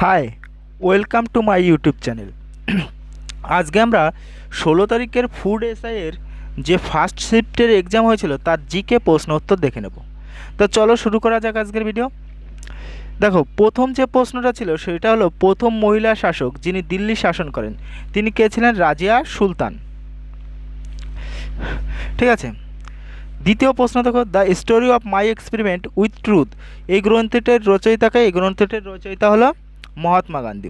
High, welcome to my YouTube channel. আজকে আমরা 16 তারিখের ফুড এসআইয়ের যে ফার্স্ট শিফটের এক্সাম হয়েছিল তার জিকে প্রশ্ন উত্তর দেখে নেব। তো চলো শুরু করা যাক আজকের ভিডিও। দেখো, প্রথম যে প্রশ্নটা ছিল সেটা হলো প্রথম মহিলা শাসক যিনি দিল্লি শাসন করেন তিনি কে ছিলেন? রাজিয়া সুলতান। ঠিক আছে। দ্বিতীয় প্রশ্ন দেখো, the story of my experiment with truth এই গ্রন্থটির রচয়িতা হলো মহাত্মা গান্ধী।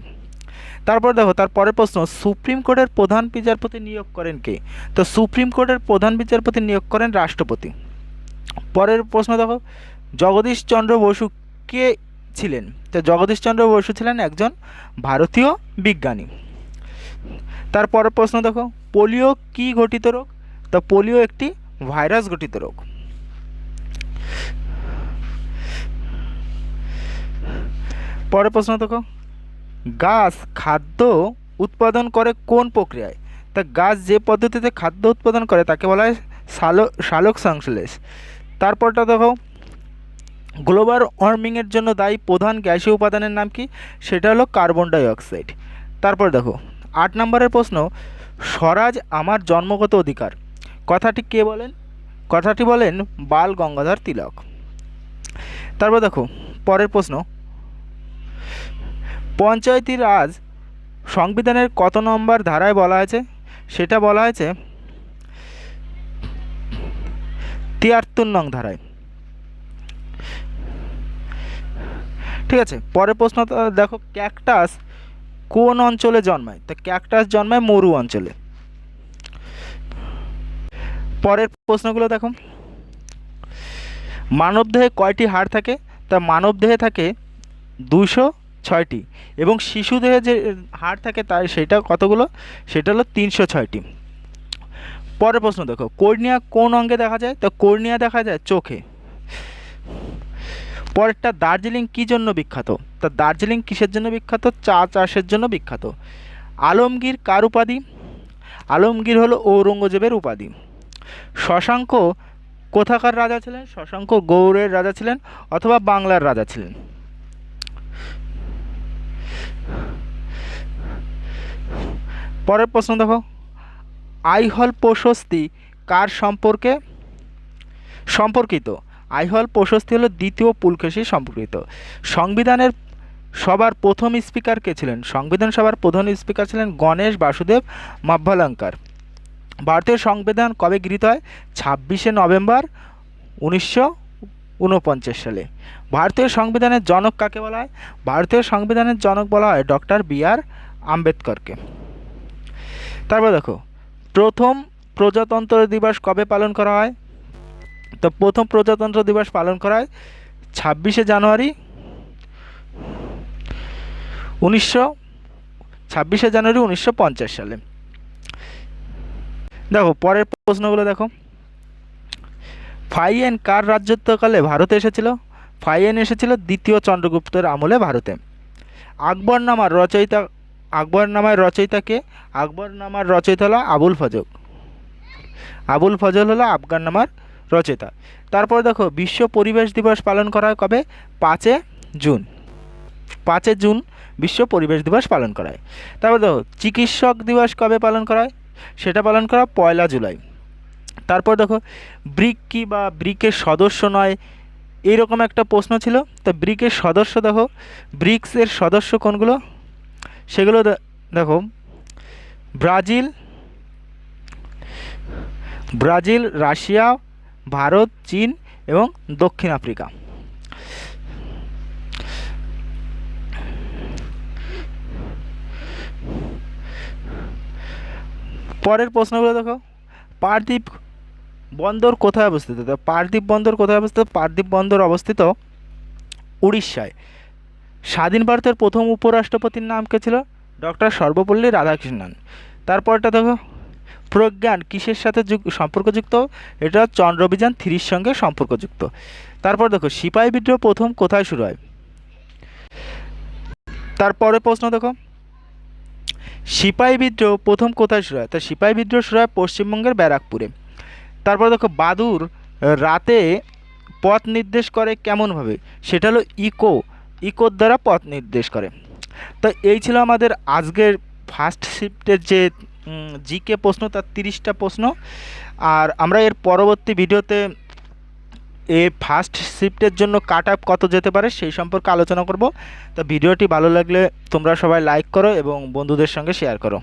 তারপর দেখো, তার পরের প্রশ্ন, সুপ্রিম কোর্টের প্রধান বিচারপতি নিয়োগ করেন কে? তো সুপ্রিম কোর্টের প্রধান বিচারপতি নিয়োগ করেন রাষ্ট্রপতি। পরের প্রশ্ন দেখো, জগদীশ চন্দ্র বসু কে ছিলেন? তো জগদীশ চন্দ্র বসু ছিলেন একজন ভারতীয় বিজ্ঞানী। তার পরের প্রশ্ন দেখো, পোলিও কি ঘটিত রোগ? তো পোলিও একটি ভাইরাস ঘটিত রোগ। পরের প্রশ্ন দেখো, গাছ খাদ্য উৎপাদন করে কোন প্রক্রিয়ায়? তা গাছ যে পদ্ধতিতে খাদ্য উৎপাদন করে তাকে বলা হয় সালোক সংশ্লেষ। তারপরটা দেখো, গ্লোবাল ওয়ার্মিংয়ের জন্য দায়ী প্রধান গ্যাসীয় উপাদানের নাম কি? সেটা হলো কার্বন ডাই অক্সাইড। তারপর দেখো 8 নম্বরের প্রশ্ন, স্বরাজ আমার জন্মগত অধিকার কথাটি কে বলেন? কথাটি বলেন বাল গঙ্গাধর তিলক। তারপর দেখো পরের প্রশ্ন, পঞ্চায়েতি রাজ সংবিধানের কত নম্বর ধারায় বলা হয়েছে? সেটা বলা হয়েছে 73 নং ধারায়। ঠিক আছে। পরের প্রশ্ন দেখো, ক্যাকটাস কোন অঞ্চলে জন্মায়? তো ক্যাকটাস জন্মায় মরু অঞ্চলে। পরের প্রশ্নগুলো দেখো, মানবদেহে কয়টি হাড় থাকে? তা মানবদেহে থাকে 206টি এবং শিশুদেহে যে হাড় থাকে তার সেটা কতগুলো? সেটা হলো 306টি। পরের প্রশ্ন দেখো, কর্নিয়া কোন অঙ্গে দেখা যায়? তো কর্নিয়া দেখা যায় চোখে। পরেরটা, দার্জিলিং কী জন্য বিখ্যাত? তা দার্জিলিং কিসের জন্য বিখ্যাত? চা চাষের জন্য বিখ্যাত। আলমগীর কার উপাধি? আলমগীর হলো ঔরঙ্গজেবের উপাধি। শশাঙ্ক কোথাকার রাজা ছিলেন? শশাঙ্ক গৌড়ের রাজা ছিলেন অথবা বাংলার রাজা ছিলেন। পরের প্রশ্ন দেখো, আইহল প্রশস্তি কার সম্পর্কিত? আইহল প্রশস্তি হলো দ্বিতীয় পুলকেশী সম্পর্কিত। সংবিধানের সবার প্রথম স্পিকার কে ছিলেন? সংবিধান সভার প্রধান স্পিকার ছিলেন গণেশ বাসুদেব মাভ্যালঙ্কার। ভারতীয় সংবিধান কবে গৃহীত হয়? 26শে নভেম্বর 1949 সালে। ভারতীয় সংবিধানের জনক কাকে বলা হয়? ভারতীয় সংবিধানের জনক বলা হয় ডক্টর বি.আর. আম্বেদকরকে। তারপর দেখো, প্রথম প্রজাতন্ত্র দিবস কবে পালন করা হয়? তো প্রথম প্রজাতন্ত্র দিবস পালন করা হয় 26শে জানুয়ারি 1950 সালে। দেখো পরের প্রশ্নগুলো দেখো, ফাইয়েন কার রাজত্বকালে ভারতে এসেছিল? ফাইয়েন এসেছিল দ্বিতীয় চন্দ্রগুপ্তের আমলে ভারতে। আকবরনামার রচয়িতাকে? আকবরনামার রচয়িতা হলো আবুল ফজল হলো আকবরনামার রচয়িতা। তারপর দেখো, বিশ্ব পরিবেশ দিবস পালন করা হয় কবে? 5 জুন। 5 জুন বিশ্ব পরিবেশ দিবস পালন করা হয়। তারপর দেখো, চিকিৎসক দিবস কবে পালন করা হয়? সেটা পালন করা 1 জুলাই। তারপর দেখো, ব্রিক কি বা ব্রিকের সদস্য নয় এইরকম একটা প্রশ্ন ছিল। তো ব্রিকের সদস্য দেখো, ব্রিক্সের সদস্য কোনগুলো? সেগুলো দেখো, ব্রাজিল, রাশিয়া, ভারত, চীন এবং দক্ষিণ আফ্রিকা। পরের প্রশ্নগুলো দেখো, পারদ্বীপ বন্দর কোথায় অবস্থিত? তো পারদ্বীপ বন্দর কোথায় অবস্থিত? পারদ্বীপ বন্দর অবস্থিত উড়িষ্যায়। স্বাধীন ভারতের প্রথম উপরাষ্ট্রপতির নাম কে ছিল? ডক্টর সর্বপল্লী রাধাকৃষ্ণন। তারপরটা দেখো, প্রজ্ঞান কিসের সাথে সম্পর্কযুক্ত? এটা চন্দ্রবিযান 3 সঙ্গে সম্পর্কযুক্ত। তারপর দেখো, সিপাহী বিদ্রোহ প্রথম কোথায় শুরু হয়? তারপরে প্রশ্ন দেখো, সিপাহী বিদ্রোহ প্রথম কোথায় শুরু হয়? তা সিপাহী বিদ্রোহ শুরু হয় পশ্চিমবঙ্গের ব্যারাকপুরে। তারপর দেখো, বাদুর রাতে পথ নির্দেশ করে কেমনভাবে? সেটা হলো ইকোর দ্বারা পথ নির্দেশ করে। তো এই ছিল আমাদের আজকের ফার্স্ট শিফটের যে জিকে প্রশ্ন, তার 30টা প্রশ্ন। আর আমরা এর পরবর্তী ভিডিওতে এই ফার্স্ট শিফটের জন্য কাট আপ কত যেতে পারে সেই সম্পর্কে আলোচনা করব। তো ভিডিওটি ভালো লাগলে তোমরা সবাই লাইক করো এবং বন্ধুদের সঙ্গে শেয়ার করো।